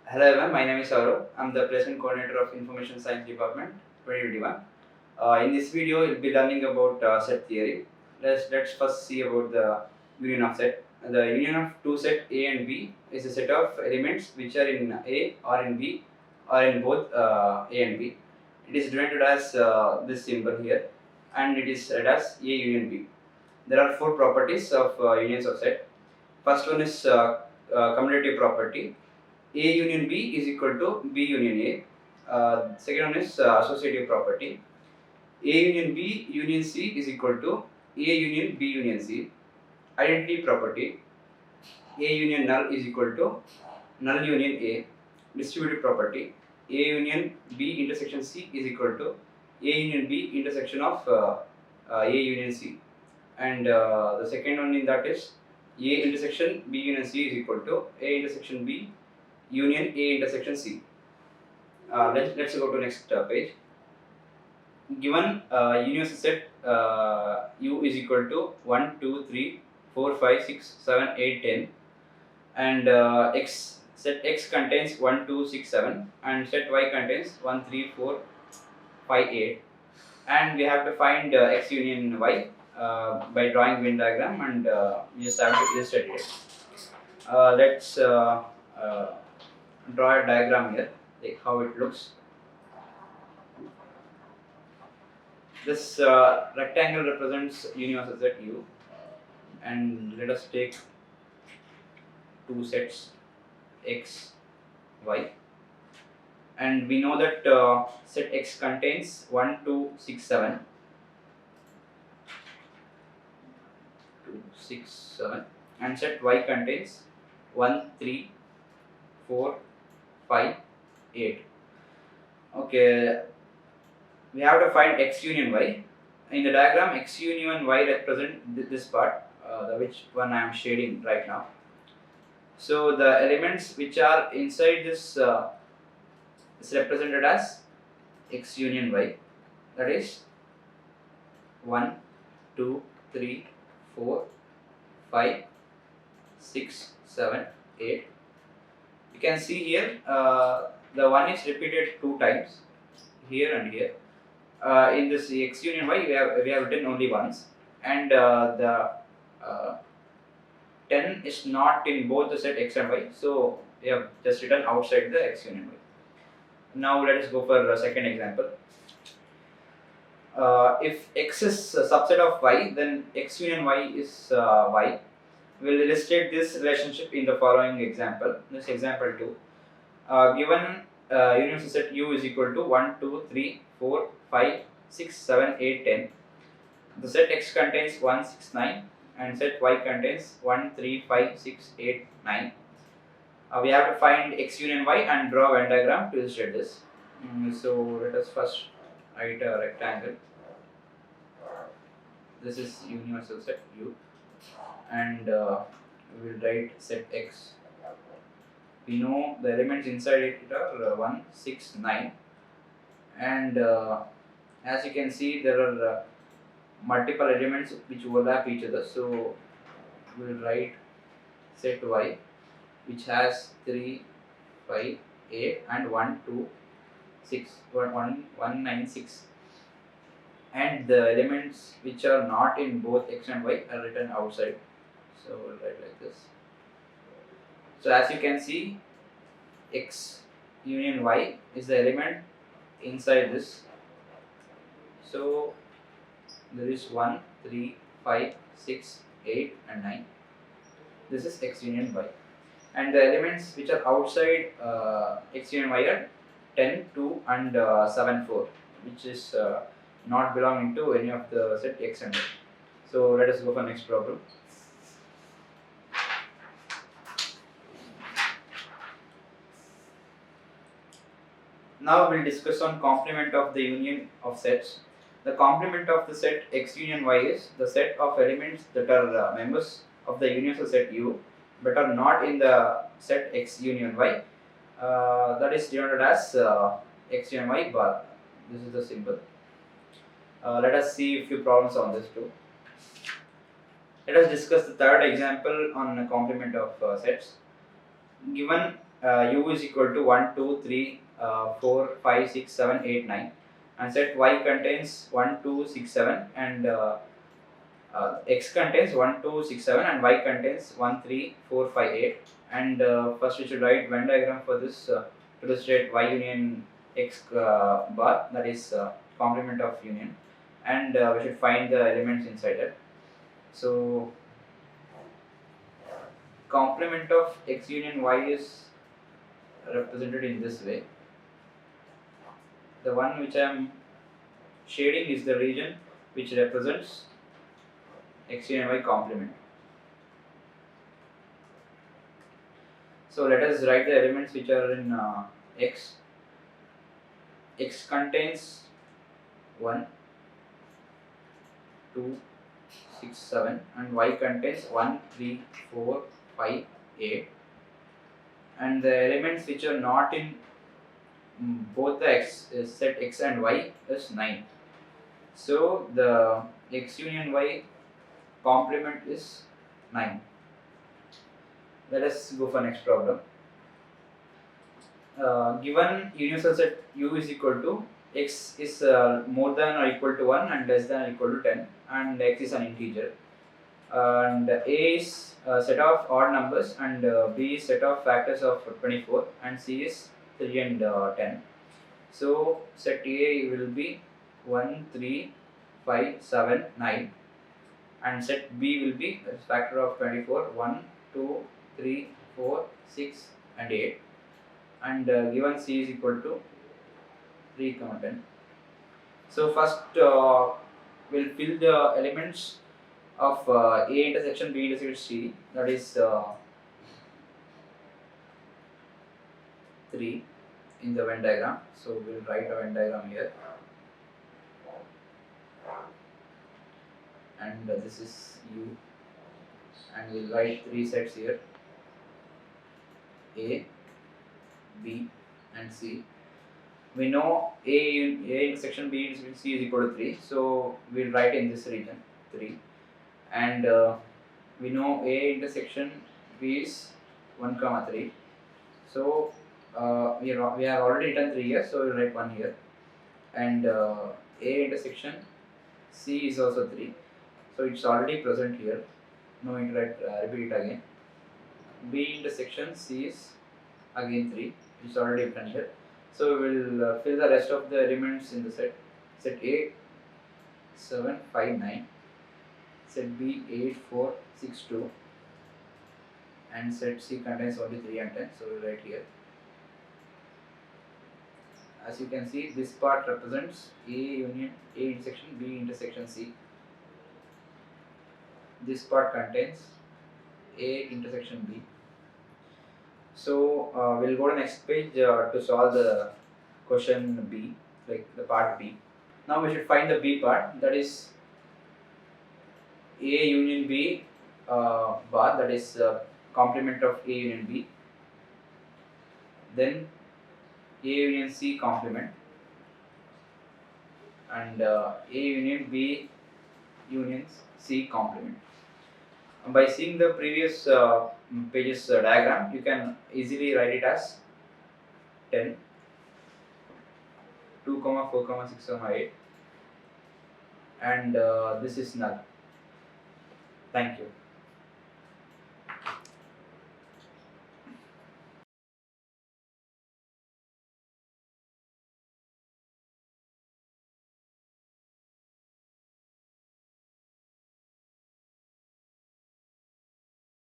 Hello everyone, my name is Saurav. I'm the Placement Coordinator of Information Science Department 2021. In this video, we'll be learning about set theory. Let's first see about the union of set. The union of two set A and B is a set of elements which are in A or in B or in both A and B. It is denoted as this symbol here, and it is read as A union B. There are four properties of unions of set. First one is commutative property. A union B is equal to B union A. Second one is associative property. A union B union C is equal to A union B union C. Identity property. A union null is equal to null union A. Distributive property. A union B intersection C is equal to A union B intersection of A union C. And the second one in that is A intersection B union C is equal to A intersection B union A intersection C. Let's go to next page. Given union set U is equal to 1, 2, 3, 4, 5, 6, 7, 8, 10, and X set X contains 1, 2, 6, 7, and set Y contains 1, 3, 4, 5, 8, and we have to find X union Y by drawing Venn diagram, and we just have to illustrate it. Let's draw a diagram here, like how it looks. This rectangle represents universal set U, and let us take two sets X, Y, and we know that set X contains 1, 2, 6, 7, 2, 6, 7, and set Y contains 1, 3, 4, 5, 8. Okay, we have to find X union Y. In the diagram, X union Y represent this part, the which one I am shading right now. So the elements which are inside this is represented as X union Y. That is 1, 2, 3, 4, 5, 6, 7, 8. You can see here the one is repeated two times, here and here. In this X union Y, we have written only once, and the 10 is not in both the set X and Y, so we have just written outside the X union Y. Now let us go for a second example. If X is a subset of Y, then X union Y is Y. We'll illustrate this relationship in the following example. This example 2. Given universal set U is equal to 1, 2, 3, 4, 5, 6, 7, 8, 10. The set X contains 1, 6, 9, and set Y contains 1, 3, 5, 6, 8, 9. We have to find X union Y and draw a Venn diagram to illustrate this. So let us first write a rectangle. This is universal set U, and we will write set X. We know the elements inside it are 1, 6, 9, and as you can see, there are multiple elements which overlap each other. So we will write set Y, which has 3, 5, 8, and 1, 2, 6, 1, 9, 6. And the elements which are not in both X and Y are written outside. So we'll write like this. So as you can see, X union Y is the element inside this. So there is 1, 3, 5, 6, 8, and 9. This is X union Y. And the elements which are outside X union Y are 10, 2, and 7, 4, which is not belonging to any of the set X and Y. So let us go for next problem. Now we'll discuss on complement of the union of sets. The complement of the set X union Y is the set of elements that are members of the universal set U but are not in the set X union Y. That is denoted as X union Y bar. This is the symbol. Let us see a few problems on this too. Let us discuss the third example on the complement of sets. Given u is equal to 1, 2, 3, 4, 5, 6, 7, 8, 9, and set y contains 1, 2, 6, 7, and x contains 1, 2, 6, 7, and y contains 1, 3, 4, 5, 8. And first we should write Venn diagram for this to illustrate y union x bar, that is complement of union, and we should find the elements inside it. So complement of x union y is represented in this way. The one which I am shading is the region which represents x union y complement. So let us write the elements which are in x. X contains 1, 2, 6, 7, and y contains 1, 3, 4, 5, 8. And the elements which are not in both the x set x and y is 9. So the x union y complement is 9. Let us go for next problem. Given universal set u is equal to x is more than or equal to 1 and less than or equal to 10, and x is an integer, and a is a set of odd numbers, and b is set of factors of 24, and c is 3 and 10. So set a will be 1, 3, 5, 7, 9, and set b will be a factor of 24, 1, 2, 3, 4, 6, and 8, and given c is equal to 3, 10. So first we'll fill the elements of a intersection b intersection c, that is 3 in the Venn diagram. So we'll write a Venn diagram here, and this is u, and we'll write 3 sets here, a, b, and c. We know a intersection b intersection c is equal to 3, so we'll write in this region 3, and we know a intersection b is 1, 3. So we have already written 3 here, so we'll write 1 here, and a intersection c is also 3, so it's already present here, no need to repeat it again. B intersection c is again 3, it's already written here. So we will fill the rest of the elements in the set. Set A 7, 5, 9, set B 8, 4, 6, 2, and set C contains only 3 and 10. So we will write here. As you can see, this part represents A union A intersection B intersection C. This part contains A intersection B. So we'll go to next page to solve the question B, like the part B. Now we should find the B part, that is A union B bar, that is complement of A union B. Then A union C complement, and A union B union C complement. And by seeing the previous pages diagram, you can easily write it as 10, 2, 4, 6, 8, and this is null. Thank you.